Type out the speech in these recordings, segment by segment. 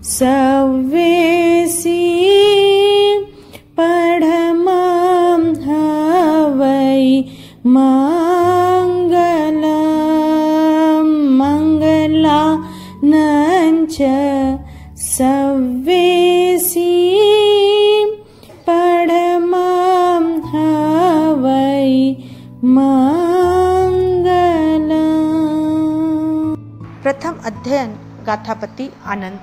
सव्वेसी पढ़मां हवै मंगलम् मंगलानांच सव्वेसी पढ़मां हवै मंगलम्। प्रथम अध्ययन गाथापति आनंद।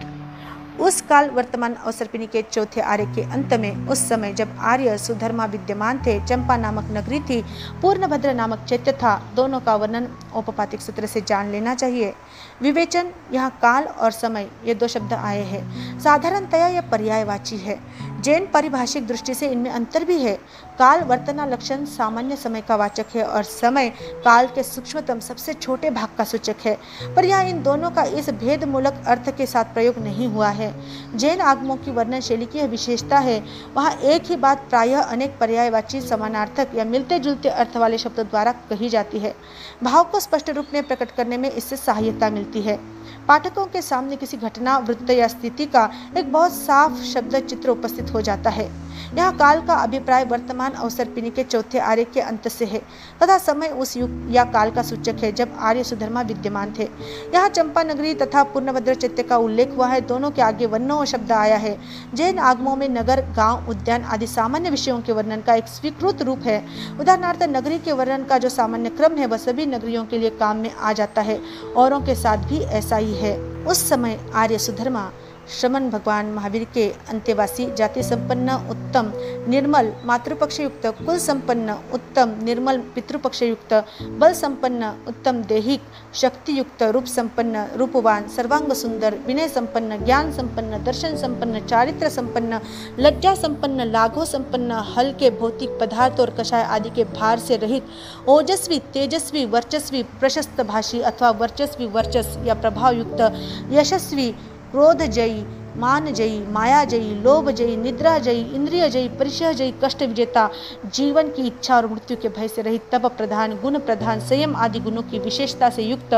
उस काल वर्तमान अवसर्पिणी के चौथे आर्य के अंत में, उस समय जब आर्य सुधर्मा विद्यमान थे, चंपा नामक नगरी थी, पूर्णभद्र नामक चैत्य था। दोनों का वर्णन औपपातिक सूत्र से जान लेना चाहिए। विवेचन, यहाँ काल और समय ये दो शब्द आए हैं। साधारणतया यह पर्यायवाची है। जैन पारिभाषिक दृष्टि से इनमें अंतर भी है। काल वर्तना लक्षण सामान्य समय का वाचक है और समय काल के सूक्ष्मतम सबसे छोटे भाग का सूचक है, पर यहाँ इन दोनों का इस भेदमूलक अर्थ के साथ प्रयोग नहीं हुआ है। जैन आगमों की वर्णन शैली की यह विशेषता है, वहाँ एक ही बात प्रायः अनेक पर्यायवाची समानार्थक या मिलते जुलते अर्थ वाले शब्दों द्वारा कही जाती है। भाव को स्पष्ट रूप में प्रकट करने में इससे सहायता मिलती है। पाठकों के सामने किसी घटना, वृत्त या स्थिति का एक बहुत साफ शब्द चित्र उपस्थित हो जाता है। यहाँ काल का अभिप्राय वर्तमान अवसर्पिणी के चौथे आर्य के अंत से है तथा समय उस युग या काल का सूचक है जब आर्य सुधर्मा विद्यमान थे। यहाँ चंपा नगरी तथा पूर्णभद्र चैत्य का उल्लेख हुआ है। दोनों के आगे वन्नो शब्द आया है। जैन आगमों में नगर, गांव, उद्यान आदि सामान्य विषयों के वर्णन का एक स्वीकृत रूप है। उदाहरणार्थ नगरी के वर्णन का जो सामान्य क्रम है वह सभी नगरियों के लिए काम में आ जाता है। औरों के साथ भी ऐसा ही है। उस समय आर्य सुधर्मा श्रमण भगवान महावीर के अंत्यवासी, जाति संपन्न, उत्तम, निर्मल, मातृपक्ष युक्त, कुल संपन्न, उत्तम, निर्मल, पितृपक्ष युक्त, बल संपन्न, उत्तम, देहिक, शक्ति युक्त, रूप संपन्न, रूपवान, सर्वांग सुंदर, विनय संपन्न, ज्ञान संपन्न, दर्शन संपन्न, चारित्र संपन्न, लज्जा संपन्न, लाघव संपन्न, हल्के भौतिक पदार्थ और कषाय आदि के भार से रहित, ओजस्वी, तेजस्वी, वर्चस्वी, प्रशस्त भाषी अथवा वर्चस्वी, वर्चस या प्रभाव युक्त, यशस्वी, क्रोधजयी, मानजयी, मायाजयी, लोभजयी, निद्राजयी, इंद्रियजयी, परिचयजयी, कष्ट विजेता, जीवन की इच्छा और मृत्यु के भय से रहित, तप प्रधान, गुण प्रधान, संयम आदि गुणों की विशेषता से युक्त,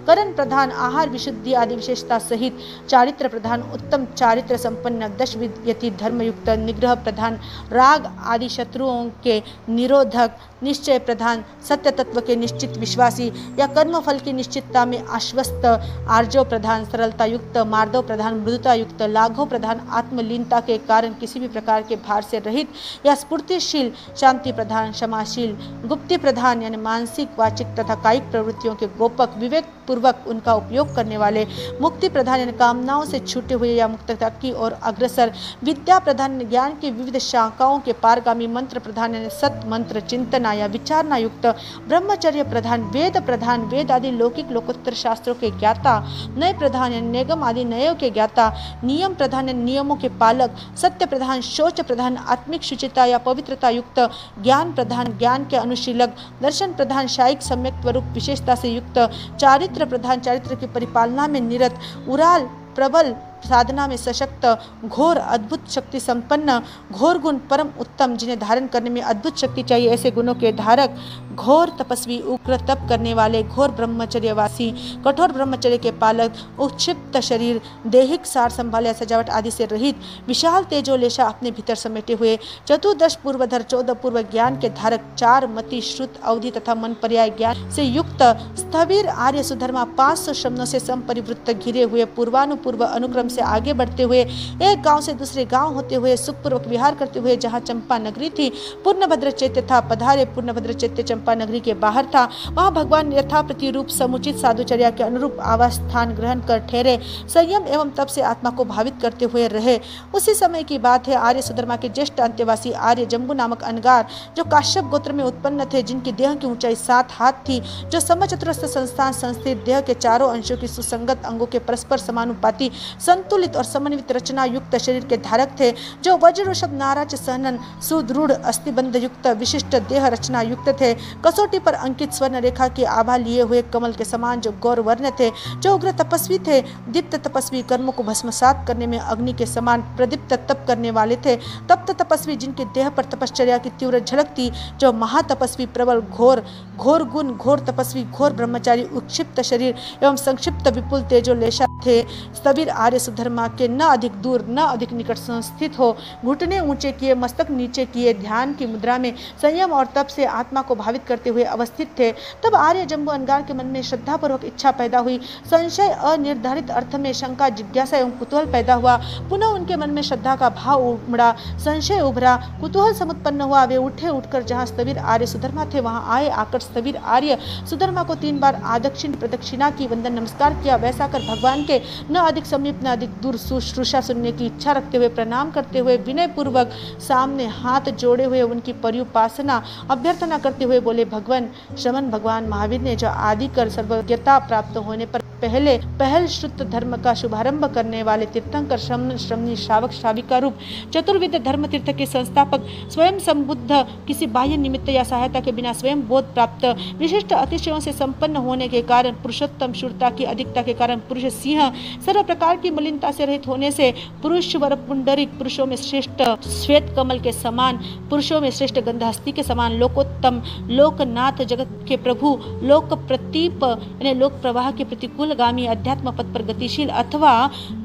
करण प्रधान, आहार विशुद्धि आदि विशेषता सहित, चारित्र प्रधान, उत्तम चारित्र संपन्न, दशविध यति धर्मयुक्त, निग्रह प्रधान, राग आदि शत्रुओं के निरोधक, निश्चय प्रधान, सत्य तत्व के निश्चित विश्वासी या कर्म फल की निश्चितता में आश्वस्त, आर्जव प्रधान, सरलता युक्त, मार्दव प्रधान, मृदुता युक्त, लाघव प्रधान, आत्मलीनता के कारण किसी भी प्रकार के भार से रहित या स्फूर्तिशील, शांति प्रधान, क्षमाशील, गुप्ति प्रधान यानी मानसिक, वाचिक तथा कायिक प्रवृत्तियों के गोपक, विवेक पूर्वक उनका उपयोग करने वाले, मुक्ति प्रधान यानी कामनाओं से छूटे हुए या मुक्तता की ओर अग्रसर, विद्या प्रधान ज्ञान की विविध शाखाओं के पारगामी, मंत्र प्रधान यानी सत मंत्र चिंतना या विचारणा युक्त, ब्रह्मचर्य प्रधान, वेद प्रधान, वेद आदि लौकिक लोकोत्तर शास्त्रों के ज्ञाता, नय प्रधान यानी निगम आदि नयों के ज्ञाता, नियम प्रधान यानी नियमों के पालक, सत्य प्रधान, शौच प्रधान, आत्मिक शुचिता या पवित्रता युक्त, ज्ञान प्रधान, ज्ञान के अनुशीलक, दर्शन प्रधान, शायिक सम्यक स्वरूप विशेषता से युक्त, चारित्र प्रधान, चारित्र की परिपालना में निरत, उराल, प्रबल, साधना में सशक्त, घोर, अद्भुत शक्ति संपन्न, घोर गुण, परम उत्तम, जिन्हें धारण करने में अद्भुत शक्ति चाहिए ऐसे गुणों के धारक, घोर तपस्वी, उग्र तप करने वाले, घोर ब्रह्मचर्यवासी, कठोर ब्रह्मचर्य के पालक, उक्षिप्त शरीर, दैहिक सार संभाल या सजावट आदि से रहित, विशाल तेजोलेशा अपने भीतर समेटे हुए, चतुर्दश पूर्वधर, 14 पूर्व ज्ञान के धारक, 4 मति, श्रुत, अवधि तथा मन पर्याय ज्ञान से युक्त, स्थविर आर्य सुधर्मा 500 शब्दों से संपरिवृत्त घिरे हुए, पूर्वानुपूर्व अनुक्रम से आगे बढ़ते हुए, एक गांव से दूसरे गांव होते हुए, सुखपूर्वक विहार करते हुए, जहां चंपा नगरी थी पूर्णभद्र चैत्य था, पधारे। पूर्णभद्र चैत्य चंपा नगरी के बाहर था। वहां भगवान यथा प्रतिरूप समुचित साधुचर्या के अनुरूप आवास स्थान ग्रहण कर ठहरे, संयम एवं तप से आत्मा को भावित करते हुए रहे। उसी समय की बात है। आर्य सुधर्मा के ज्येष्ठ अंत्यवासी आर्य जम्बू नामक अनगार, जो काश्यप गोत्र में उत्पन्न थे, जिनकी देह की ऊंचाई 7 हाथ थी, जो समचतुरस्थ संस्थान संस्थित देह के चारों अंशों की सुसंगत अंगों के परस्पर समानुपाती संतुलित और समन्वित रचना युक्त शरीर के धारक थे, जो वज्र ऋषभ नाराज सहनन सुदृढ़ अस्थिबंध युक्त विशिष्ट देह रचना युक्त थे, कसौटी पर अंकित स्वर्ण रेखा की आभा लिए हुए कमल के समान जो गौरवर्ण थे, जो उग्र तपस्वी थे, दीप्त तपस्वी, कर्मों को भस्मसात करने में अग्नि के समान प्रदीप्त तप करने वाले थे, तप्त तपस्वी, जिनके देह पर तपश्चर्या की तीव्र झलक थी, जो महातपस्वी, प्रबल, घोर घोर गुण, घोर तपस्वी, घोर ब्रह्मचारी, उक्षिप्त शरीर एवं संक्षिप्त विपुल तेजोलेशा थे। स्थविर आर्य सुधर्मा के न अधिक दूर न अधिक निकट संस्थित हो, घुटने ऊंचे किए, मस्तक नीचे किए, ध्यान की मुद्रा में संयम और तप से आत्मा को भावित करते हुए अवस्थित थे। तब आर्य जम्बू अनगार के मन में श्रद्धापूर्वक इच्छा पैदा हुई। संशय, अनिर्धारित अर्थ में शंका, जिज्ञासा एवं कुतूहल पैदा हुआ। पुनः उनके मन में श्रद्धा का भाव उमड़ा, संशय उभरा, कुतूहल समुत्पन्न हुआ। वे उठकर जहाँ स्थविर आर्य सुधर्मा थे वहां आए। आकर स्थविर आर्य सुधर्मा को 3 बार आदक्षिण प्रदक्षिणा की, वंदन नमस्कार किया। वैसा कर भगवान के न अधिक समीप न अधिक दूर शुश्रूषा सुनने की इच्छा रखते हुए, प्रणाम करते हुए, विनय पूर्वक सामने हाथ जोड़े हुए उनकी पर्युपासना अभ्यर्थना करते हुए बोले, भगवान श्रमण भगवान महावीर ने जो आदि कर सर्वज्ञता प्राप्त होने पर पहल शुद्ध धर्म का शुभारंभ करने वाले तीर्थंकर श्रमणी श्रावक श्राविका रूप चतुर्विध धर्म तीर्थ के संस्थापक, स्वयं संबुद्ध, किसी बाह्य निमित्त या सहायता के बिना स्वयं बोध प्राप्त, विशिष्ट अतिशयों से संपन्न होने के कारण, पुरुषोत्तम शूरता की अधिकता के कारण पुरुष सिंह, सर्व प्रकार की मलिनता से रहित होने से पुरुष वर पुंडरिक, पुरुषों में श्रेष्ठ श्वेत कमल के समान, पुरुषों में श्रेष्ठ गंधहस्ती के समान, लोकोत्तम, लोकनाथ, जगत के प्रभु, लोक प्रतीप यानी लोक प्रवाह के प्रतिकूल गामी, अध्यात्म पथ पर गतिशील, अथवा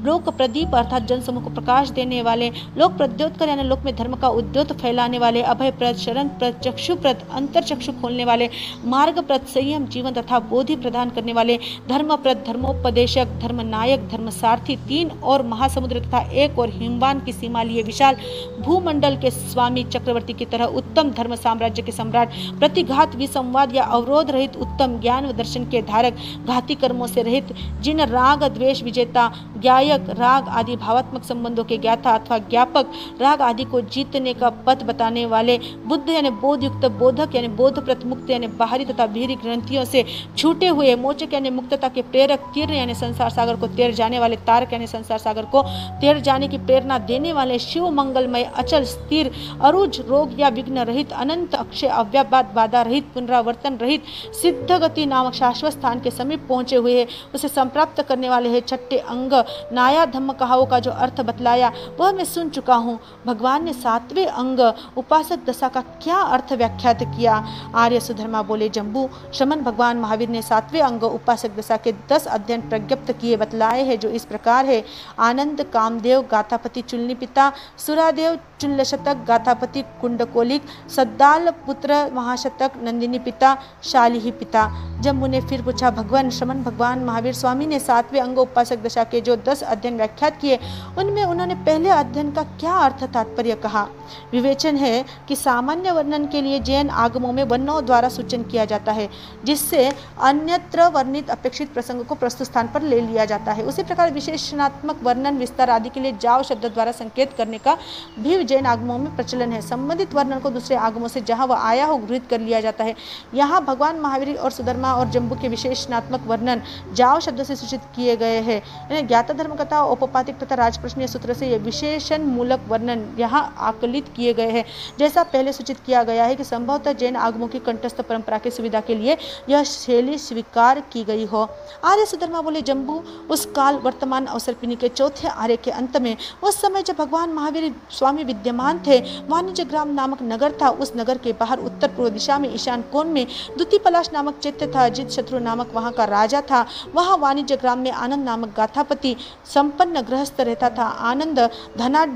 लोक प्रदीप अर्थात जन समूह को प्रकाश देने वाले, लोक प्रद्योतकर यानी लोक में धर्म का उद्योत फैलाने वाले, अभय प्रद, शरण प्रद, चक्षु प्रद, अंतर चक्षु खोलने वाले, मार्ग प्रद, संयम जीवन तथा बोधि प्रदान करने वाले, धर्म प्रद, धर्मोपदेशक, धर्मनायक, धर्मसारथी, 3 और महासमुद्र तथा 1 और हिमवान की सीमा लिए विशाल भूमंडल के स्वामी, चक्रवर्ती की तरह उत्तम धर्म साम्राज्य के सम्राट, प्रतिघात विसंवाद या अवरोध रहित उत्तम ज्ञान व दर्शन के धारक, घाती कर्मों से रहित, जिन राग द्वेष विजेता, ज्ञायक, राग आदि भावात्मक संबंधों के ज्ञाता अथवा ज्ञापक, राग आदि को जीतने का पथ बताने वाले, बुद्ध यानी बोध युक्त, बोधक यानी बोध प्रतमुक्त यानी बाहरी तथा भीरी ग्रंथियों से छूटे हुए, मोचक यानी मुक्तता के प्रेरक, तीर्ण यानी संसार सागर को तैर जाने वाले, तारक यानी संसार सागर को तैर जाने की प्रेरणा देने वाले, शिव मंगलमय, अचल, स्थिर, अरुज, रोग या विघ्न रहित, अनंत, अक्षय, अव्याबाद, बाधा रहित, पुनरावर्तन रहित, सिद्ध गति नामक शाश्वत स्थान के समीप पहुंचे हुए, उसे संप्राप्त करने वाले हैं। 6ठे अंग नाया धम्म कहावों का जो अर्थ बतलाया वह मैं सुन चुका हूँ। भगवान ने 7वें अंग उपासक दशा का क्या अर्थ व्याख्यात किया? आर्य सुधर्मा बोले, जम्बू श्रमण भगवान महावीर ने 7वें अंग उपासक दशा के 10 अध्ययन प्रज्ञप्त किए बतलाए हैं, जो इस प्रकार है। आनंद, कामदेव, गाथापति चुल्ली पिता, सुरादेव, चुल्लशतक, गाथापति कुंडकोलिक, सद्दाल पुत्र, महाशतक, नंदिनी पिता, शालिही पिता। जम्बू ने फिर पूछा, भगवान श्रमण भगवान महावीर स्वामी ने 7वें अंग उपासक दशा के जो 10 अध्ययन व्याख्यात किए उनमें उन्होंने पहले अध्ययन का क्या अर्थ तात्पर्य कहा? विवेचन है कि सामान्य वर्णन के लिए जैन आगमों में वर्णों द्वारा सूचन किया जाता है, जिससे अन्यत्र वर्णित अपेक्षित प्रसंग को प्रस्तुत स्थान पर ले लिया जाता है। उसी प्रकार विशेषणात्मक वर्णन, विस्तार आदि के लिए जाव शब्द द्वारा संकेत करने का भी जैन आगमों में प्रचलन है। संबंधित वर्णन को दूसरे आगमों से जहाँ वह आया हो गृहीत कर लिया जाता है। यहाँ भगवान महावीर और सुधर्मा और जम्बू के विशेषणात्मक वर्णन जाव शब्द से सूचित किए गए हैं। ज्ञात धर्म कथा, औपपातिक तथा राजप्रश्नीय सूत्र से यह विशेषण मूलक वर्णन यहाँ आकलित किए गए हैं। जैसा पहले सूचित किया गया है कि संभवतः जैन आगमों की कंठस्थ परंपरा की सुविधा के लिए यह शैली स्वीकार की गई हो। आर्य सुधर्मा बोले, जम्बू उस काल वर्तमान अवसर्पिणी के 4थे आर्य के अंत में, उस समय जब भगवान महावीर स्वामी विद्यमान थे, वाणिज्य ग्राम नामक नगर था। उस नगर के बाहर उत्तर पूर्व दिशा में ईशान कोण में द्वितीय पलाश नामक चैत्य था। अजित शत्रु नामक वहाँ का राजा था। वहाँ वाणिज्य ग्राम में आनंद नामक गाथापति संपन्न गृहस्थ रहता था। आनंद धनाढ़,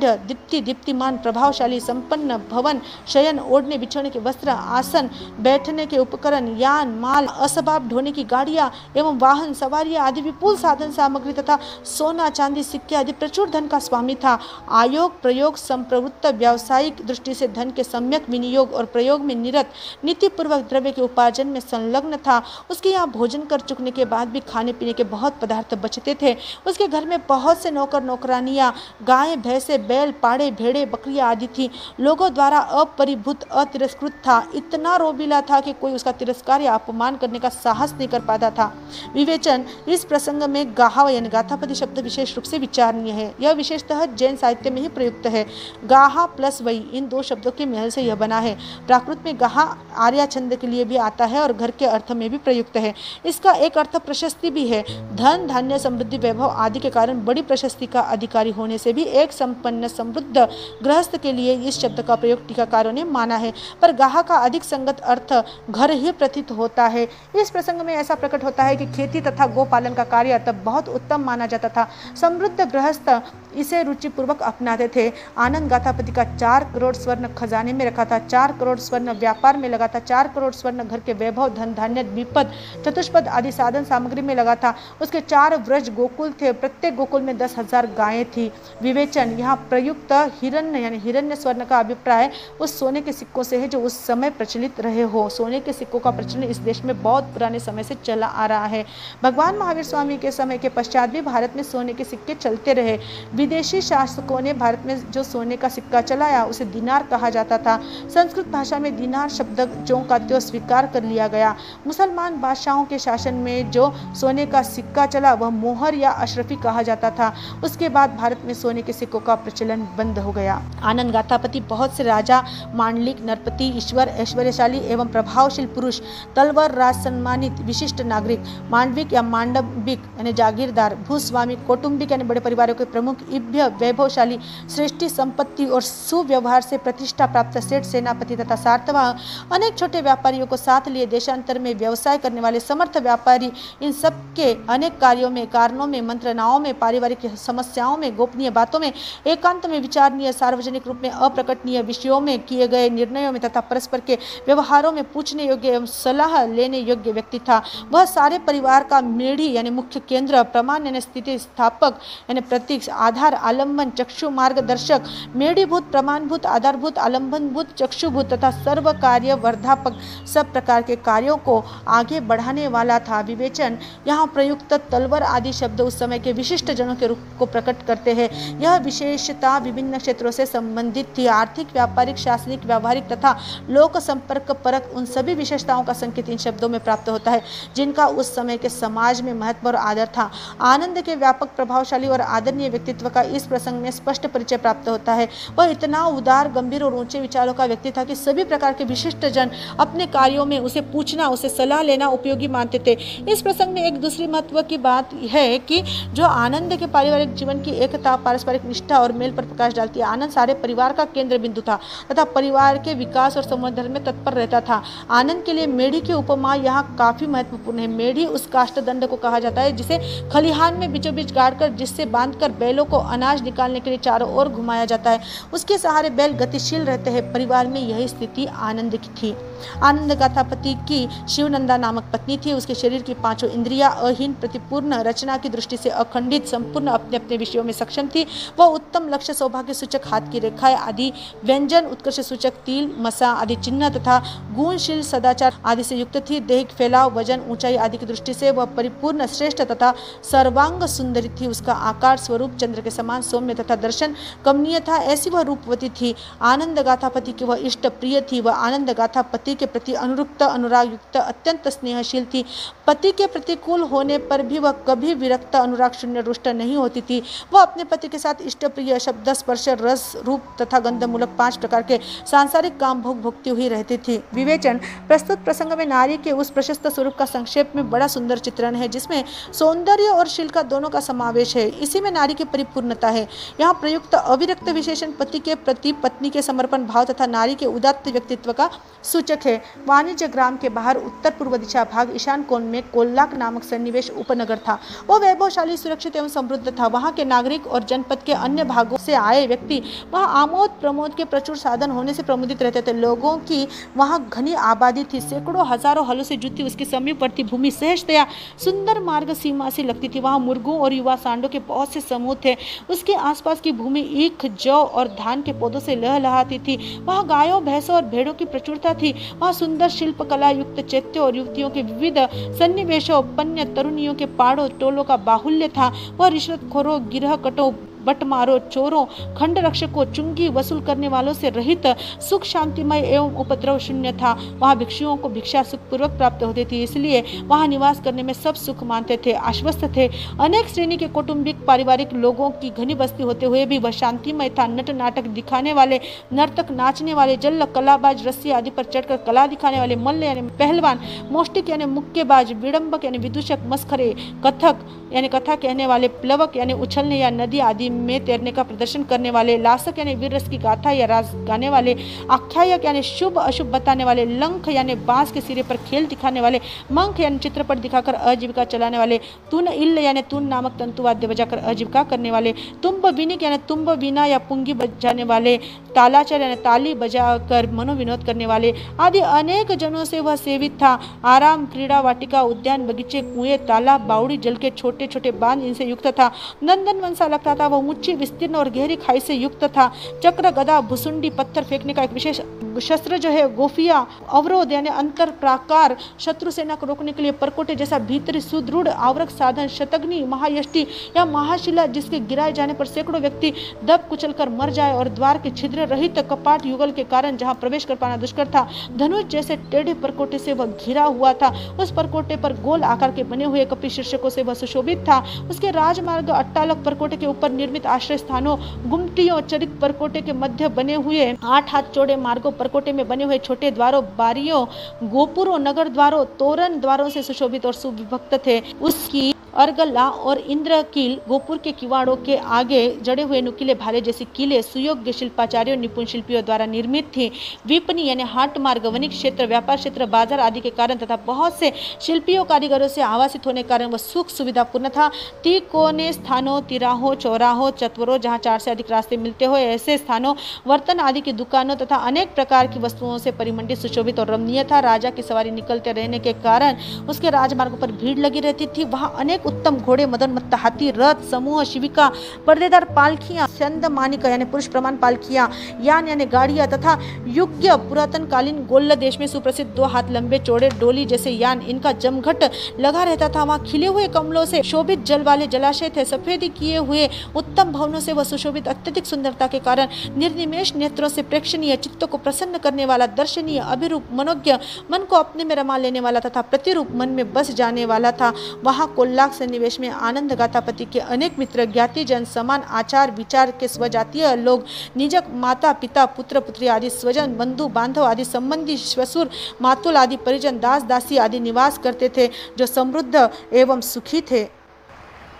दीप्तिमान, प्रभावशाली, संपन्न भवन, शयन, ओढ़ने बिछोने के वस्त्र, आसन, बैठने के उपकरण, यान, माल, असबाब ढोने की गाड़ियाँ एवं वाहन, सवारियाँ आदि विपुल साधन सामग्री तथा सोना, चांदी, सिक्के आदि प्रचुर धन का स्वामी था। आयोग प्रयोग संप्रवृत्त, व्यावसायिक दृष्टि से धन के सम्यक विनियोग और प्रयोग में निरत, नीतिपूर्वक द्रव्य के उपार्जन में संलग्न था। उसके यहाँ भोजन कर चुकने के बाद भी खाने पीने के बहुत पदार्थ बचते थे। उसके घर में बहुत से नौकर नौकरानियाँ, गायें, भैंसे, बैल, पाड़े, भेड़े, बकरियाँ आदि थी। लोगों द्वारा अपरिभूत, अतिरस्कृत था। इतना रोबीला था कि कोई उसका तिरस्कार या अपमान करने का साहस नहीं कर पाता था। विवेचन, इस प्रसंग में गाहा यानी गाथापति शब्द विशेष रूप से विचारणीय है। यह विशेषतः जैन साहित्य में ही प्रयुक्त है। गाहा प्लस वही, इन 2 शब्दों के मेल से यह बना है। प्राकृत में गाहा आर्या छंद के लिए भी आता है और घर के अर्थ में भी प्रयुक्त है। इसका एक अर्थ प्रशस्ति भी है। धन, धान्य, समृद्धि, वैभव आदि के कारण बड़ी प्रशस्ति का अधिकारी होने से भी एक संपन्न समृद्ध गृहस्थ के लिए इस शब्द का प्रयोग टीकाकारों ने माना है, पर गाह का अधिक संगत अर्थ घर ही प्रतीत होता है। इस प्रसंग में ऐसा प्रकट होता है कि खेती तथा गोपालन का कार्य तब बहुत उत्तम माना जाता था। समृद्ध गृहस्थ इसे रुचिपूर्वक अपनाते थे। आनंद गाथापति का 4 करोड़ स्वर्ण खजाने में रखा था, 4 करोड़ स्वर्ण व्यापार में लगा था, 4 करोड़ स्वर्ण घर के वैभव, धन, धान्य, द्विपद, चतुष्पद आदि साधन सामग्री में लगा था। उसके 4 व्रज गोकुल थे, प्रत्येक गोकुल में 10,000 गायें थी। विवेचन, यहाँ प्रयुक्त हिरण्य यानी हिरण्य स्वर्ण का अभिप्राय उस सोने के सिक्कों से है जो उस समय प्रचलित रहे हो। सोने के सिक्कों का प्रचलन इस देश में बहुत पुराने समय से चला आ रहा है। भगवान महावीर स्वामी के समय के पश्चात भी भारत में सोने के सिक्के चलते रहे। विदेशी शासकों ने भारत में जो सोने का सिक्का चलाया उसे दिनार कहा जाता था। संस्कृत भाषा में दिनार शब्द जो का त्यों स्वीकार कर लिया गया। मुसलमान बादशाहों के शासन में जो सोने का सिक्का चला वह मोहर या अशरफी कहा जाता था। उसके बाद भारत में सोने के सिक्कों का प्रचलन बंद हो गया। आनंद गाथापति बहुत से राजा, मांडलिक, नरपति, ईश्वर, ऐश्वर्यशाली एवं प्रभावशील पुरुष, तलवर, राज सम्मानित विशिष्ट नागरिक, मांडविक या मांडविक यानी जागीरदार, भूस्वामी, कौटुंबिक यानी बड़े परिवारों के प्रमुख, इभ्य, वैभवशाली, श्रेष्ठी, संपत्ति और सुव्यवहार से प्रतिष्ठा प्राप्त सेठ, सेनापति तथा सार्थवाह, अनेक छोटे व्यापारियों को साथ लिए देशांतर में व्यवसाय करने वाले समर्थ व्यापारी, इन सब के अनेक कार्यों में, कारणों में, मंत्रणाओं में, पारिवारिक समस्याओं में, गोपनीय बातों में, एकांत में विचारणीय, सार्वजनिक रूप में अप्रकटनीय विषयों में किए गए निर्णयों में तथा परस्पर के व्यवहारों में पूछने योग्य एवं सलाह लेने योग्य व्यक्ति था। वह सारे परिवार का मेढ़ी यानी मुख्य केंद्र, प्रमाण यानी स्थिति स्थापक यानी प्रतीक, आधार, आलम्बन, चक्षु, मार्गदर्शक, मेढ़ीभूत, प्रमाणभूत, आधारभूत, आलम्बनभूत, चक्षुभूत तथा सर्व कार्य वर्धापक, सब प्रकार के कार्यों को आगे बढ़ाने वाला था। विवेचन, यहाँ प्रयुक्त तलवर आदि शब्द उस समय के विशिष्ट जनों के रूप को प्रकट करते हैं। यह विशेषता विभिन्न क्षेत्रों से संबंधित थी। आर्थिक, व्यापारिक, शासनिक, व्यावहारिक तथा लोक संपर्क परक उन सभी विशेषताओं का संकेत इन शब्दों में प्राप्त होता है जिनका उस समय के समाज में महत्व और आदर था। आनंद के व्यापक, प्रभावशाली और आदरणीय व्यक्तित्व का इस प्रसंग में स्पष्ट परिचय प्राप्त होता है। वह इतना उदार, गंभीर और ऊंचे विचारों का व्यक्ति था कि सभी प्रकार के विशिष्ट जन अपने कार्यों में उसे पूछना, उसे सलाह लेना उपयोगी मानते थे। इस प्रसंग में एक दूसरी महत्व की बात है कि जो आनंद के पारिवारिक जीवन की एकता, पारस्परिक निष्ठा और मेल पर प्रकाश डालती है। आनंद सारे परिवार का केंद्र बिंदु था तथा परिवार के विकास और संवर्धन में तत्पर रहता था। आनंद के लिए मेढ़ी की उपमा यहाँ काफी महत्वपूर्ण है। मेढ़ी उस काष्ठदंड को कहा जाता है जिसे खलिहान में बीचों बीच गाड़कर, जिससे बांधकर बैलों को अनाज निकालने के लिए चारों ओर घुमाया जाता है। उसके सहारे बैल गतिशील रहते हैं। परिवार में यही स्थिति आनंद की थी। आनंद गाथापति की शिवनंदा नामक पत्नी थी। उसके शरीर की 5 इंद्रियां अहीन, प्रतिपूर्ण, रचना की दृष्टि से अखंडित, संपूर्ण, अपने अपने विषयों में सक्षम थी। वह उत्तम लक्ष्य, सौभाग्य सूचक हाथ की रेखाएं आदि व्यंजन, उत्कर्ष सूचक तिल, मसा आदि चिन्ह तथा गुणशील, सदाचार आदि से युक्त थी। दैहिक फैलाव, वजन, ऊंचाई आदि की दृष्टि से वह परिपूर्ण, श्रेष्ठ तथा सर्वांग सुंदरी थी। उसका आकार, स्वरूप चंद्र के समान सौम्य तथा दर्शन कमनीय था। ऐसी वह रूपवती थी। आनंद गाथापति की वह इष्ट प्रिय थी। वह आनंद गाथापति के प्रति अनुरुक्त, अनुराग युक्त, अत्यंत स्नेहशील थी। पति के प्रतिकूल होने पर भी वह कभी विरक्त, अनुराग शून्य, रुष्ट नहीं होती थी। वह अपने पति के साथ इष्ट प्रिय, शब्द, स्पर्श, रस, रूप तथा गंध मूलक 5 प्रकार के सांसारिक काम भोग भोगती हुई रहती थी। विवेचन, प्रस्तुत प्रसंग में नारी के उस प्रशस्त स्वरूप का संक्षेप में बड़ा सुंदर चित्रण है जिसमें सौंदर्य और शील का दोनों का समावेश है। इसी में नारी की परिपूर्णता है। यहाँ प्रयुक्त अविरक्त विशेषण पति के प्रति पत्नी के समर्पण भाव तथा नारी के उदात्त व्यक्तित्व का सूचक है। वाणिज्य ग्राम के बाहर उत्तर पूर्व दिशा भाग ईशान कोण में कोल्लाक नामक सन्निवेश उपनगर था। वह वैभवशाली, सुरक्षित एवं समृद्ध था। वहाँ के नागरिक और जनपद के अन्य भागों से आए व्यक्ति वहाँ आमोद प्रमोद के प्रचुर साधन होने से प्रमुदित रहते थे। लोगों की वहाँ घनी आबादी थी। सैकड़ों हजारों हलों से जुती उसकी समीपवर्ती भूमि सहजतया सुंदर मार्ग सीमा से लगती थी। वहाँ मुर्गों और युवा सांडों के बहुत से समूह थे। उसके आसपास की भूमि ईख, जौ और धान के पौधों से लहलहाती थी। वहाँ गायों, भैंसों और भेड़ों की प्रचुरता थी। वहाँ सुंदर शिल्पकला युक्त चैत्यों और युवतियों के विविध सन्निवेशों, पन्य तरुणियों के पाड़ों टोलों का बाहुल्य था। वह रिश्वतखोरों, गिरहकटों, बटमारों, चोरों, खंड रक्षकों, चुंगी वसूल करने वालों से रहित सुख शांतिमय एवं उपद्रव शून्य था। वहाँ भिक्षुओं को भिक्षा सुखपूर्वक प्राप्त होती थी, इसलिए वहाँ निवास करने में सब सुख मानते थे, आश्वस्त थे। अनेक श्रेणी के कौटुंबिक पारिवारिक लोगों की घनी बस्ती होते हुए भी वह शांतिमय था। नट नाटक दिखाने वाले, नर्तक, नाचने वाले, जल्ल, कलाबाज, रस्सी आदि पर चढ़कर कला दिखाने वाले, मल्ल यानी पहलवान, मोष्टिक यानी मुक्केबाज, विडंबक यानी विदूषक, मस्खरे, कथक यानी कथा कहने वाले, प्लवक यानी उछलने या नदी आदि में तैरने का प्रदर्शन करने वाले, लासक यानी वीर रस की गाथा या रास गाने वाले, आख्यायक यानी शुभ अशुभ बताने वाले, लंख यानी बांस के सिरे पर खेल दिखाने वाले, मंख यानी चित्रपट दिखाकर आजीविका चलाने वाले, तुन इल्ल यानी तुन नामक तंतुवाद्य बजाकर आजीविका करने वाले, तुम्ब बीनिक यानी तुम्ब बीना या पुंगी बजाने वाले, तालाचर यानी ताली बजाकर मनोविनोद करने वाले आदि अनेक जनों से वह सेवित था। आराम, क्रीड़ा वाटिका, उद्यान, बगीचे, कुएं, तालाब, बावड़ी, जल के छोटे छोटे बांध इनसे युक्त था। नंदन वन सा लगता था। वह ऊंची, विस्तीर्ण और गहरी खाई से युक्त था। चक्र, गदा, भुसुंडी, पत्थर फेंकने का एक विशेष शस्त्र जो है गोफिया, अवरोध यानी अंतर प्राकार, शत्रु सेना को रोकने के लिए परकोटे जैसा भीतरी सुदृढ़ आवरक साधन, शतग्नि, महायष्टि या महाशिला जिसके गिराए जाने पर सैकड़ों व्यक्ति दब कुचल कर मर जाए, और द्वार के छिद्र रहित कपाट युगल के कारण जहां प्रवेश कर पाना दुष्कर था। धनुष जैसे टेढ़े परकोटे से वह घिरा हुआ था। उस परकोटे पर गोल आकार के बने हुए कपि शीर्षकों से वह सुशोभित था। उसके राजमार्ग अट्टालक परकोटे के ऊपर निर्मित आश्रय स्थानों, गुमटियों, चरित परकोटे के मध्य बने हुए 8 हाथ चौड़े मार्गों, परकोटे में बने हुए छोटे द्वारों, बारियों, गोपुरों, नगर द्वारों, तोरण द्वारों से सुशोभित और सुविभक्त थे। उसकी अर्गला और इंद्रकील गोपुर के किवाड़ों के आगे जड़े हुए नुकीले भाले जैसे किले सुयोग्य शिल्पाचार्यों, निपुण शिल्पियों द्वारा निर्मित थी। विपणी यानी हाट मार्ग, वणिक क्षेत्र, व्यापार क्षेत्र, बाजार आदि के कारण तथा बहुत से शिल्पियों, कारीगरों से आवासित होने के कारण वह सुख सुविधा पूर्ण था। तिकोने स्थानों, तिराहों, चौराहों, चत्वरों जहाँ 4 से अधिक रास्ते मिलते हो ऐसे स्थानों, वर्तन आदि की दुकानों तथा अनेक प्रकार की वस्तुओं से परिमंडित, सुशोभित और रमणीय था। राजा की सवारी निकलते रहने के कारण उसके राजमार्गों पर भीड़ लगी रहती थी। वहाँ अनेक उत्तम घोड़े, मदन मत्त हाथी, रथ समूह, शिविका, पर्देदार पालखियां, संद मानिका यानी पुरुष प्रमाण पालखियां, यान यानी गाड़ियां तथा युग्य पुरातन कालीन गोल्ल देश में सुप्रसिद्ध 2 हाथ लंबे चौड़े डोली जैसे यान, इनका जमघट लगा रहता था। वहाँ खिले हुए कमलों से शोभित जल वाले जलाशय थे। सफेदी किए हुए उत्तम भवनों से वह सुशोभित, अत्यधिक सुंदरता के कारण निर्निमेष नेत्रों से प्रेक्षणीय, चित्त को प्रसन्न करने वाला, दर्शनीय, अभिरूप, मनोज्ञ, मन को अपने में रमा लेने वाला तथा प्रतिरूप मन में बस जाने वाला था। वहाँ कोल्लाक सन्निवेश में आनंद गाथापति के अनेक मित्र, ज्ञातिजन, समान आचार विचार के स्वजातीय लोग, निजक, माता पिता, पुत्र पुत्री आदि स्वजन, बंधु बांधव आदि संबंधी, ससुर मातुल आदि परिजन, दास दासी आदि निवास करते थे, जो समृद्ध एवं सुखी थे।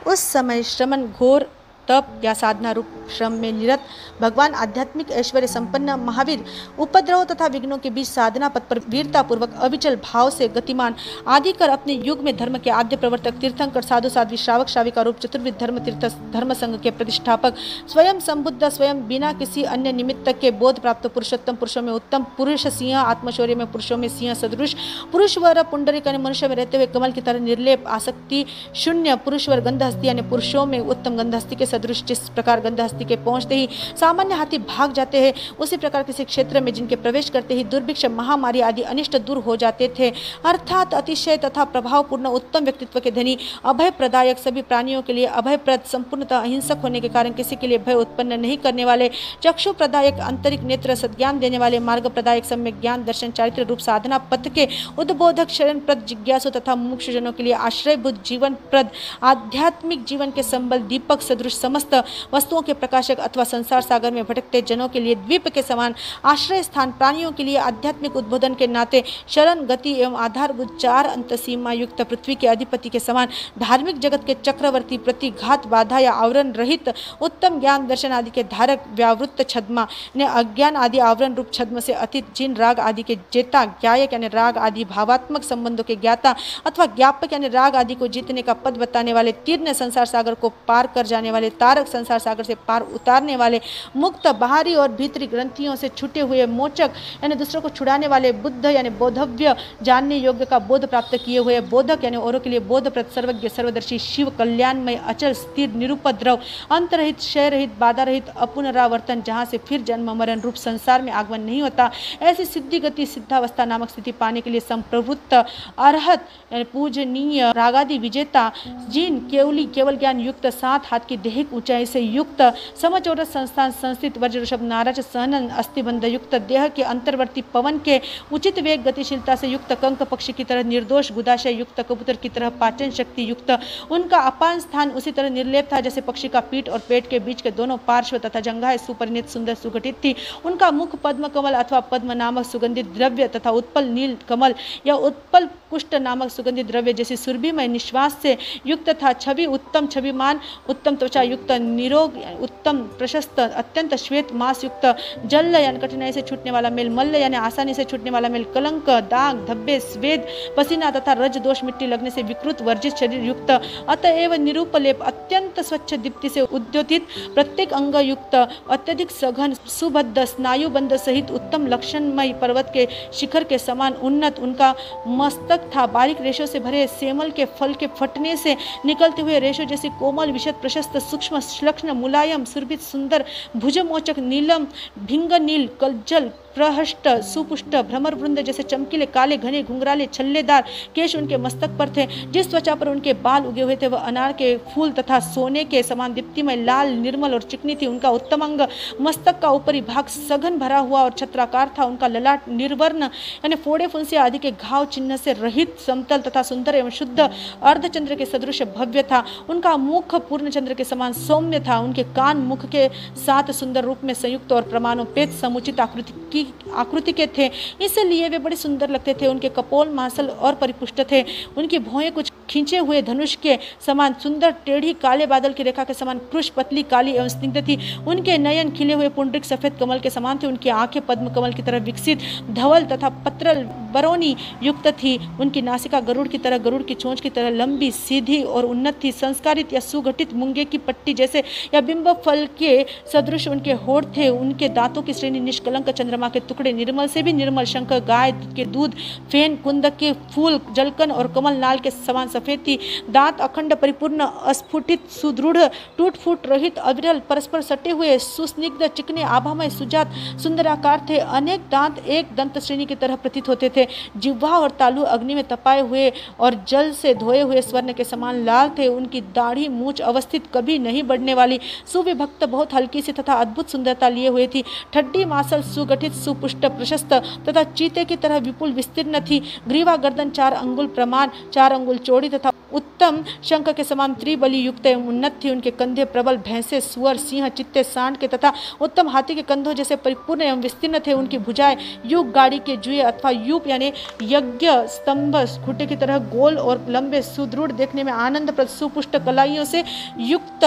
उस समय श्रमण, घोर तप या साधना रूप श्रम में निरत भगवान आध्यात्मिक ऐश्वर्य संपन्न महावीर उपद्रव तथा विघ्नों के बीच साधना पथ पर वीरता पूर्वक अविचल भाव से गतिमान आदि कर अपने युग में धर्म के आद्य प्रवर्तक, तीर्थंकर, साधु साध्वी, श्रावक श्राविका रूप चतुर्विध धर्म तीर्थ धर्म संघ के प्रतिष्ठापक, स्वयं संबुद्ध, स्वयं बिना किसी अन्य निमित्त के बोध प्राप्त पुरुषोत्तम, पुरुषों में उत्तम पुरुष सिंह, आत्मशौर्य में पुरुषों में सिंह सदृश, पुरुषवर पुंडरीक यानी मनुष्य में रहते हुए कमल की तरह निर्लेप, आसक्ति शून्य, पुरुषवर गंधहस्ती यानी पुरुषों में उत्तम गंधहस्ती के सदृश, जिस प्रकार गंधहस्ती के पहुंचते ही सामान्य हाथी भाग जाते हैं, उसी प्रकार किसी क्षेत्र में जिनके प्रवेश करते ही दुर्भिक्ष, महामारी आदि अनिष्ट दूर हो जाते थे। अर्थात अतिशय तथा प्रभावपूर्ण उत्तम व्यक्तित्व के धनी, अभय प्रदायक, सभी प्राणियों के लिए अभयप्रद, संपूर्णतः अहिंसक होने के कारण किसी के लिए भय उत्पन्न नहीं करने वाले, चक्षु प्रदायक, आंतरिक नेत्र, सद्ज्ञान देने वाले, मार्ग प्रदायक, सम्यक ज्ञान दर्शन चारित्र रूप साधना पथ के उद्बोधक, शरण प्रद, जिज्ञासु तथा मुमुक्षुजनों के लिए आश्रयभूत, जीवन प्रद, आध्यात्मिक जीवन के संबल, दीपक सदृश, समस्त वस्तुओं के प्रकाशक अथवा संसार सागर में भटकते जनों के लिए द्वीप के समान आश्रय स्थान, प्राणियों के लिए आध्यात्मिक उद्बोधन के नाते शरण, गति एवं आधारभूत, 4 अंत सीमा युक्त पृथ्वी के अधिपति के समान धार्मिक जगत के चक्रवर्ती, प्रतिघात, बाधा या आवरण रहित, उत्तम ज्ञान दर्शन आदि के धारक, व्यावृत्त छद्मा ने अज्ञान आदि आवरण रूप छद्म से अतीत, जिन राग आदि के जेता, ज्ञायक यानी राग आदि भावात्मक संबंधों के ज्ञाता अथवा ज्ञापक यानी राग आदि को जीतने का पद बताने वाले, तीर्ण संसार सागर को पार कर जाने वाले, तारक संसार सागर से पार उतारने वाले, मुक्त, बाहरी और भीतरी ग्रंथियों से छूटे हुए, मोचक यानी दूसरों को छुड़ाने वाले, बुद्ध यानी बोधव्य, जानने योग्य का बोध प्राप्त किए हुए, बोधक यानी औरों के लिए बोधप्रद, सर्वज्ञ, सर्वदर्शी, शिव, कल्याणमय, अचल, स्थिर, निरुपद्रव, अंतरहित, क्षय रहित, बाधा रहित, अपुनरावर्तन, जहाँ से फिर जन्म मरण रूप संसार में आगमन नहीं होता, ऐसी सिद्धि गति सिद्धावस्था नामक स्थिति पाने के लिए संप्रवृत्त, अरहत यानी पूजनीय, रागादि विजेता, जिन केवली केवल ज्ञान युक्त, 7 हाथ की देह अधिक ऊंचाई से युक्त समचौरस संस्थान संस्थित वज्र ऋषभ नाराज सहनन अस्थिबंध युक्त देह के अंतर्वर्ती पवन के उचित वेग गतिशीलता से युक्त कंक पक्षी की तरह निर्दोष गुदाशय युक्त कबूतर की तरह पाचन शक्ति युक्त उनका अपान स्थान उसी तरह निर्लेप था जैसे पक्षी का पीठ और पेट के बीच के दोनों पार्श्व तथा जंघाएं सुपरिणित सुंदर सुगठित थी। उनका मुख पद्म कमल अथवा पद्म नामक सुगंधित द्रव्य तथा उत्पल नील कमल या उत्पल कुष्ठ नामक सुगंधित द्रव्य जैसे सुरभिमय निश्वास से युक्त था। छवि उत्तम छविमान उत्तम त्वचा युक्त निरोग उत्तम प्रशस्त अत्यंत श्वेत मांस युक्त जल यानी कठिनाई से छूटने वाला मेल, मल्ल यानी आसानी से छूटने वाला मेल, कलंक दाग धब्बे स्वेद पसीना तथा रज दोष मिट्टी लगने से विकृत वर्जित शरीर युक्त अतएव निरूपलेप अत्यंत स्वच्छ दीप्ति से उद्योतित प्रत्येक अंग युक्त अत्यधिक सघन सुबद्ध स्नायुबंध सहित उत्तम लक्षणमय पर्वत के शिखर के समान उन्नत उनका मस्तक था। बारीक रेशों से भरे सेमल के फल के फटने से निकलते हुए रेशों जैसे कोमल विशद प्रशस्त सूक्ष्म श्लक्ष्ण मुलायम सुरभित सुंदर भुजमोचक नीलम भिंग नील कज्जल प्रहष्ट सुपुष्ट भ्रमर वृंद जैसे चमकीले काले घने घुंघराले छल्लेदार केश उनके मस्तक पर थे। जिस त्वचा पर उनके बाल उगे हुए थे वह अनार के फूल तथा सोने के समान दीप्तिमय लाल निर्मल और चिकनी थी। उनका उत्तम अंग मस्तक का ऊपरी भाग सघन भरा हुआ और छत्राकार था। उनका ललाट निर्वर्ण यानी फोड़े फुंसी आदि के घाव चिन्ह से रहित समतल तथा सुंदर एवं शुद्ध अर्धचंद्र के सदृश भव्य था। उनका मुख पूर्ण चंद्र के समान सौम्य था। उनके कान मुख के साथ सुंदर रूप में संयुक्त और प्रमाणोपेत समुचित आकृति के थे, इसलिए वे बड़े सुंदर लगते थे। उनके कपोल मांसल और परिपुष्ट थे। उनकी भौहें कुछ खींचे हुए धनुष के समान सुंदर टेढ़ी काले बादल की रेखा के समान कृश पतली काली एवं स्निग्ध थी। उनके नयन खिले हुए पुंडरिक सफेद कमल के समान थे। उनकी आंखें पद्म कमल की तरह विकसित धवल तथा पत्रल बरौनी युक्त थी। उनकी नासिका गरुड़ की तरह गरुड़ की चोंच की तरह लंबी सीधी और उन्नत थी। संस्कारित या सुगठित मूंगे की पट्टी जैसे या बिंब फल के सदृश उनके होठ थे। उनके दांतों की श्रेणी निष्कलंक चंद्रमा के टुकड़े निर्मल से भी निर्मल शंकर गाय के दूध फेन कुंदक के फूल जलकन और कमल नाल के समान सफेद थी। दांत अखंड परिपूर्ण अस्फुटित सुदृढ़ टूट फूट रहित अविरल परस्पर सटे हुए सुस्निग्ध चिकने आभामय सुजात सुंदराकार थे। अनेक दांत एक दंत श्रेणी की तरह प्रतीत होते थे। जिह्वा और तालु अग्नि में तपाए हुए और जल से धोए हुए स्वर्ण के समान लाल थे। उनकी दाढ़ी मूंछ अवस्थित कभी नहीं बढ़ने वाली सुविभक्त बहुत हल्की सी तथा अद्भुत सुंदरता लिए हुए थी। ठड्डी मासल सुगठित सुपुष्ट प्रशस्त तथा चीते की तरह विपुल विस्तीर्ण थी। ग्रीवा गर्दन 4 अंगुल प्रमाण 4 अंगुल चौड़ी तथा उत्तम शंख के समान त्रिबली युक्त एवं उन्नत थी। उनके कंधे प्रबल भैंसे सुअर सिंह चित्ते सांड के तथा उत्तम हाथी के कंधों जैसे परिपूर्ण एवं विस्तीर्ण थे। उनकी भुजाएं युग गाड़ी के जुए अथवा यूप यानी यज्ञ स्तंभ खुटे की तरह गोल और लंबे सुदृढ़ देखने में आनंद सुपुष्ट कलाइयों से युक्त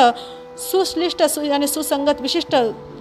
सुश्लिष्ट यानी सुसंगत विशिष्ट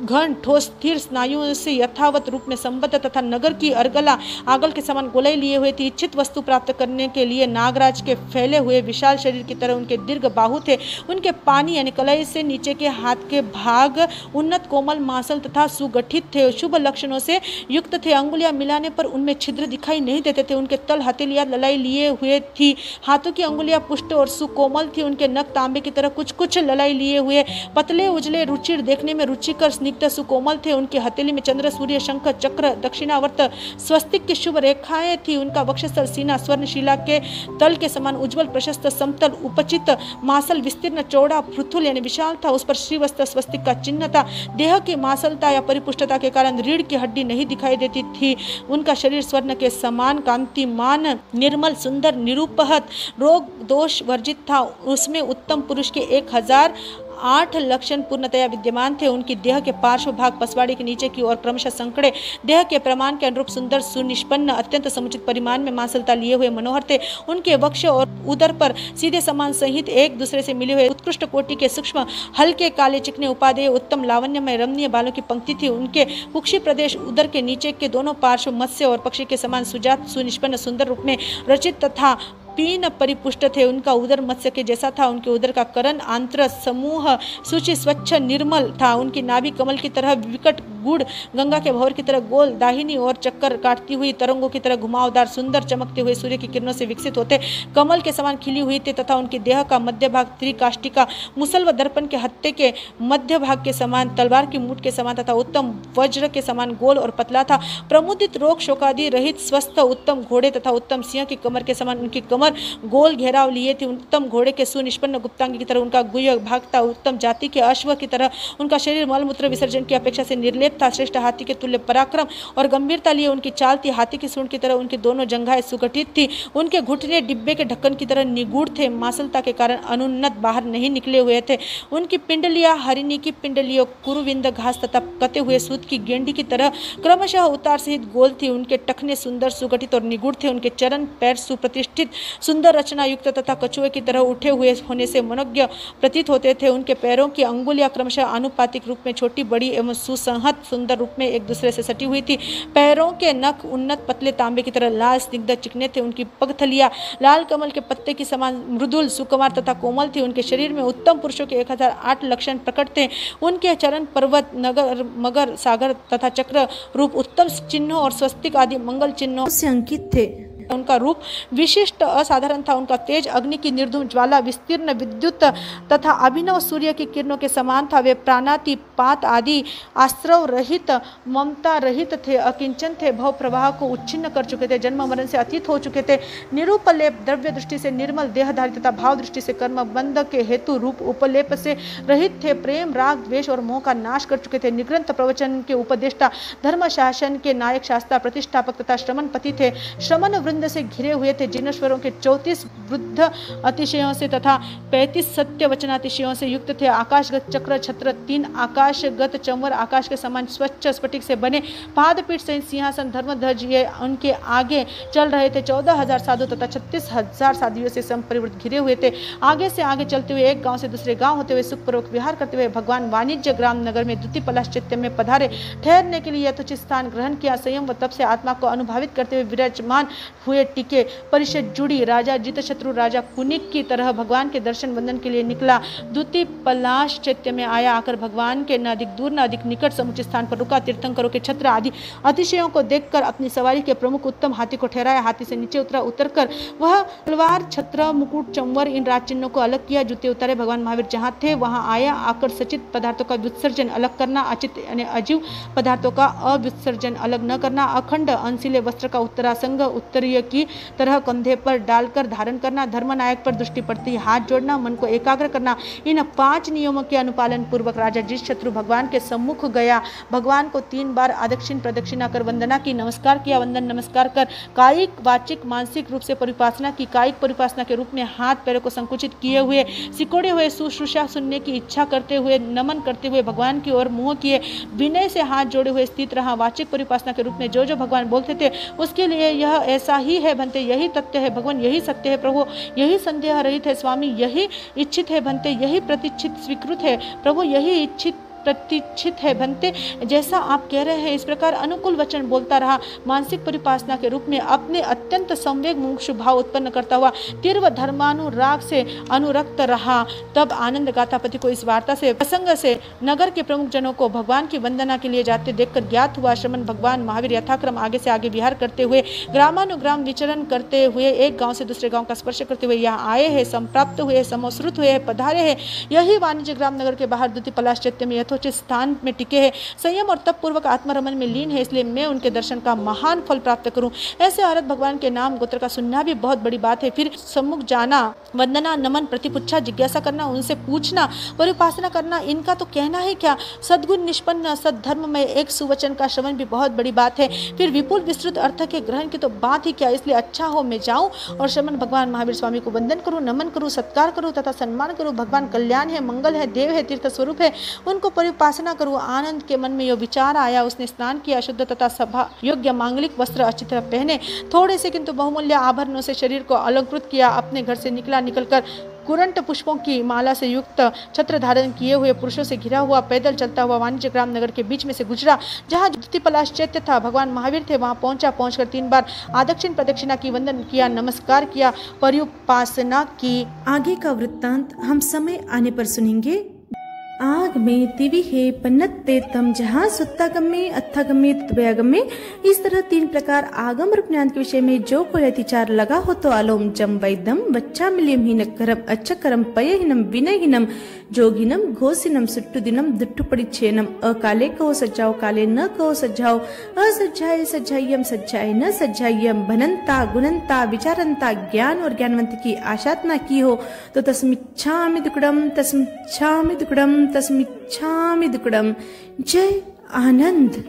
घन ठोस स्थिर स्नायुओं से यथावत रूप में संबद्ध तथा नगर की अर्गला आगल के समान गोलाई लिए हुए थी। इच्छित वस्तु प्राप्त करने के लिए नागराज के फैले हुए विशाल शरीर की तरह उनके दीर्घ बाहु थे। उनके पानी यानी कलाई से नीचे के हाथ के भाग उन्नत कोमल मांसल तथा सुगठित थे। शुभ लक्षणों से युक्त थे। अंगुलियां मिलाने पर उनमें छिद्र दिखाई नहीं देते थे। उनके तल हथेलियां ललाई लिए हुए थी। हाथों की अंगुलियां पुष्ट और सुकोमल थी। उनके नख तांबे की तरह कुछ कुछ ललाई लिए हुए पतले उजले रुचिर देखने में रुचिकर स्निग्ध सुकोमल थे। उनके हथेली में चंद्र सूर्य शंख चक्र दक्षिणावर्त स्वस्तिक की शुभ रेखाएं थी। उनका वक्षस्थल सीना स्वर्णशिला के तल के समान उज्जवल प्रशस्त समतल उपचित मासल विस्तीर्ण चौड़ा पृथुल यानी विशाल था। उस पर श्रीवस्त स्वस्तिक का चिन्ह था। देह की मासलता या परिपुष्टता के कारण रीढ़ की हड्डी नहीं दिखाई देती थी। उनका शरीर स्वर्ण के समान कांतिमान निर्मल सुंदर निरूपहत रोग दोष वर्जित था। उसमें उत्तम पुरुष के 1008 लक्षण पूर्णतया विद्यमान थे। उनकी देह के पार्श्व भाग पसवाड़ी के नीचे की ओर क्रमशः संकड़े देह के प्रमाण के अनुरूप सुंदर सुनिष्पन्न अत्यंत समुचित परिमाण में मांसलता लिए हुए मनोहर थे। उनके वक्ष और उदर पर सीधे समान सहित एक दूसरे से मिले हुए उत्कृष्ट कोटि के सूक्ष्म हल्के काले चिकने उपादेय उत्तम लावण्यमय रमणीय बालों की पंक्ति थी। उनके कुक्षी प्रदेश उदर के नीचे के दोनों पार्श्व मत्स्य और पक्षी के समान सुजात सुनिष्पन्न सुंदर रूप में रचित तथा पीन परिपुष्ट थे। उनका उदर मत्स्य के जैसा था। उनके उदर का करण आंत्र समूह सूचि स्वच्छ निर्मल था। उनकी नाभि कमल की तरह विकट गूढ़ गंगा के भंवर की तरह गोल, दाहिनी ओर चक्कर काटती हुई तरंगों की तरह घुमावदार, सुंदर चमकते हुए सूर्य की किरणों से विकसित होते कमल के समान खिली हुई थी तथा उनकी देह का मध्य भाग त्रिकाष्टिका मुसल व दर्पण के हत्ते के मध्य भाग के समान, तलवार की मूठ के समान तथा उत्तम वज्र के समान गोल और पतला था। प्रमुदित रोग शोकादि रहित स्वस्थ उत्तम घोड़े तथा उत्तम सिंह की कमर के समान उनकी कमर गोल घेराव लिए थी। उत्तम घोड़े के सुनिष्पन्न गुप्तांग की तरह उनका गुह्य भाग था। उत्तम जाति के अश्व की तरह उनका शरीर मलमूत्र विसर्जन की अपेक्षा से निर्लेप था। श्रेष्ठ हाथी के तुल्य पराक्रम और गंभीरता लिए उनकी चाल थी। हाथी की सूंड की तरह उनकी दोनों जंघाएं सुगठित थी। उनके घुटने डिब्बे के ढक्कन की तरह निगूढ़ थे। मासलता के कारण अनुन्नत बाहर नहीं निकले हुए थे। उनकी पिंडलियां हरिणी की पिंडलियों, कुरुविंद घास तथा कते हुए सूत की गेंडी की तरह क्रमशः उतार सहित गोल थी। उनके टखने सुंदर सुगठित और निगूढ़ थे। उनके चरण पैर सुप्रतिष्ठित सुंदर रचना युक्त तथा कछुए की तरह उठे हुए होने से मनोज्ञ प्रतीत होते थे। उनके पैरों की अंगुलियां क्रमशः आनुपातिक रूप में छोटी बड़ी एवं सुसंहत सुंदर रूप में एक दूसरे से सटी हुई थी। पैरों के नख उन्नत पतले तांबे की तरह लाल स्निग्ध चिकने थे। उनकी पगथलियां लाल कमल के पत्ते की समान मृदुल सुकुमार तथा कोमल थी। उनके शरीर में उत्तम पुरुषों के 1008 लक्षण प्रकट थे। उनके चरण पर्वत, नगर, मगर, सागर तथा चक्र रूप उत्तम चिन्हों और स्वस्तिक आदि मंगल चिन्हों से अंकित थे। उनका रूप विशिष्ट असाधारण था। उनका तेज अग्नि की निर्धूम ज्वाला, विस्तीर्ण विद्युत तथा अभिनव सूर्य की किरणों के समान था। वे प्राणातिपात आदि आश्रव रहित, ममता रहित थे, अकिंचन थे, भव प्रवाह को उच्छिन्न कर चुके थे, जन्म मरण से अतीत हो चुके थे, निरूपलेप, द्रव्य दृष्टि से निर्मल, देहधारी तथा भाव दृष्टि से कर्म बंध के हेतु रूप उपलेप से रहित थे, प्रेम, राग, द्वेष और मोह का नाश कर चुके थे, निग्रंथ प्रवचन के उपदेष्टा, धर्म शासन के नायक, शास्त्रा प्रतिष्ठापक तथा श्रमण पति थे। श्रमण वृंद से घिरे हुए थे। जिनेश्वरों के 34 वृद्ध अतिशयों से तथा 35 सत्य वचनातिशयों से युक्त थे। आकाशगत चक्र छत्र, 3 आकाशगत चंवर, आकाश के समान स्वच्छ स्फटिक से बने पादपीठ सहित सिंहासन, धर्मध्वज ये उनके आगे चल रहे थे। 14,000 साधु तथा 36,000 साधुओं से संपरिवृत घिरे हुए थे। आगे से आगे चलते हुए एक गांव से दूसरे गांव होते हुए सुखपूर्वक विहार करते हुए भगवान वाणिज्य ग्राम नगर में द्वितीय पलाश्चित्य में पधारे। ठहरने के लिए यथोचित स्थान ग्रहण किया। संयम व तप से आत्मा को अनुभावित करते हुए विराजमान हुए टिके। परिषद जुड़ी। राजा जितशत्रु राजा कुनिक की तरह भगवान के दर्शन वंदन के लिए निकला। द्वितीय पलाश्चित्य में आया। आकर भगवान के न अधिक दूर न अधिक निकट समुचित स्थान पर रुका। तीर्थंकरों के छत्र आदि अतिशयों को देखकर अपनी सवारी के प्रमुख उत्तम हाथी को ठहराया। हाथी से नीचे उतरा। उतरकर वह तलवार, छत्र, मुकुट, चंवर इन राज चिन्हों को अलग किया। जूते उतारे। भगवान महावीर जहाँ थे वहाँ आया। आकर सचित पदार्थों का व्युत्सर्जन अलग करना, अचित यानी अजीव पदार्थों का अव्युत्सर्जन अलग न करना, अखंड अंसिले वस्त्र का उत्तरासंग उत्तरीय की तरह कंधे पर डालकर धारण करना, धर्मनायक पर दृष्टि पड़ते ही हाथ जोड़ना, मन को एकाग्र करना। इन 5 नियमों के अनुपालन पूर्वक राजा जितशत्रु भगवान के सम्मुख गया। भगवान को 3 बार आदक्षिण प्रदक्षिणा कर वंदना की। नमस्कार किया। वंदन नमस्कार कर कायिक, वाचिक, मानसिक रूप से परिपासना की। कायिक परिपासना के रूप में हाथ पैरों को संकुचित किए हुए, सिकोड़े हुए, शुश्रूषा सुनने की इच्छा करते हुए, नमन करते हुए भगवान की ओर मुंह किए, विनय से हाथ जोड़े हुए स्थित रहा। वाचिक परिपासना के रूप में जो जो भगवान बोलते थे उसके लिए यह ऐसा ही है भंते, यही तथ्य है भगवान, यही सत्य है प्रभु, यही संदेह रहित है स्वामी, यही इच्छित है भंते, यही प्रतिष्ठित स्वीकृत है प्रभु, यही इच्छित प्रतीक्षित है भंते, जैसा आप कह रहे हैं इस प्रकार अनुकूल वचन बोलता रहा। मानसिक परिपासना के रूप में अपने अत्यंत संवेग मुमुक्षु भाव उत्पन्न करता हुआ तीव्र धर्मानुराग से अनुरक्त रहा। तब आनंद गाथापति को इस वार्ता से, प्रसंग से नगर के प्रमुख जनों को भगवान की वंदना के लिए जाते देखकर ज्ञात हुआ। श्रमण भगवान महावीर यथाक्रम आगे से आगे विहार करते हुए, ग्रामानुग्राम विचरण करते हुए, एक गांव से दूसरे गांव का स्पर्श करते हुए यहाँ आए हैं, संप्राप्त हुए, समोश्रुत हुए, पधारे हैं। यही वाणिज्य ग्राम नगर के बाहर द्वितीय पलाश्चित्य में यथोचित स्थान में टिके हैं, संयम और तप पूर्वक आत्मरमन में लीन है, इसलिए मैं उनके दर्शन का महान फल प्राप्त करूं। ऐसे औरत भगवान के नाम गोत्र का सुनना भी बहुत बड़ी बात है। फिर सम्मुख जाना, वंदना, नमन, प्रतिपुच्छा, जिज्ञासा करना, उनसे पूछना, परिपासना करना, इनका तो कहना है क्या। सद्गुण निष्पन्न सद्धर्म में एक सुवचन का श्रवण भी बहुत बड़ी बात है। फिर विपुल विस्तृत अर्थ के ग्रहण की तो बात ही क्या। इसलिए अच्छा हो मैं जाऊं और श्रमण भगवान महावीर स्वामी को वंदन करूं, नमन करूं, सत्कार करूं तथा सम्मान करूं। भगवान कल्याण है, मंगल है, देव है, तीर्थ स्वरूप है, उनको परिपासना करूं। आनंद के मन में यह विचार आया। उसने स्नान किया, शुद्ध तथा सभा योग्य मांगलिक वस्त्र अच्छी तरह पहने, थोड़े से किंतु बहुमूल्य आभरणों से शरीर को अलंकृत किया। अपने घर से निकलकर कुरंट पुष्पों की माला से युक्त छत्र धारण किए हुए, पुरुषों से घिरा हुआ, पैदल चलता हुआ वाणिज्य ग्राम नगर के बीच में से गुजरा। जहाँ द्वितीय पलाश्चित्य था, भगवान महावीर थे, वहां पहुंचा। पहुंचकर 3 बार आदक्षिण प्रदक्षिणा की, वंदन किया, नमस्कार किया, परिउपासना की। आगे का वृत्तांत हम समय आने पर सुनेंगे। आग में तिवि है पन्नते तम, जहाँ सुत्तागम्य अत्थागम्य तत्वयागम्य। इस तरह 3 प्रकार आगम और ज्ञान के विषय में जो कोई अतिचार लगा हो तो आलोम जम वैदम बच्चा मिलियम हीनकरम अच्छकरम पयहीनम विनयहीनम जोगिनम घोषिनम सुट्टुदिनम दुट्टुपड़िच्छेनम। अकाले कहो सज्जाओ काले न कहो सज्जाओ, असज्जाए सज्जायम सज्जाए न सज्जायम। भनंता गुणंता विचारंता ज्ञान और ज्ञानवंत की आशातना की हो तो तस्मिच्छामि दुक्कडम तस्मिच्छामि दुक्कडम तस्मिच्छामि दुक्कडम। जय आनंद।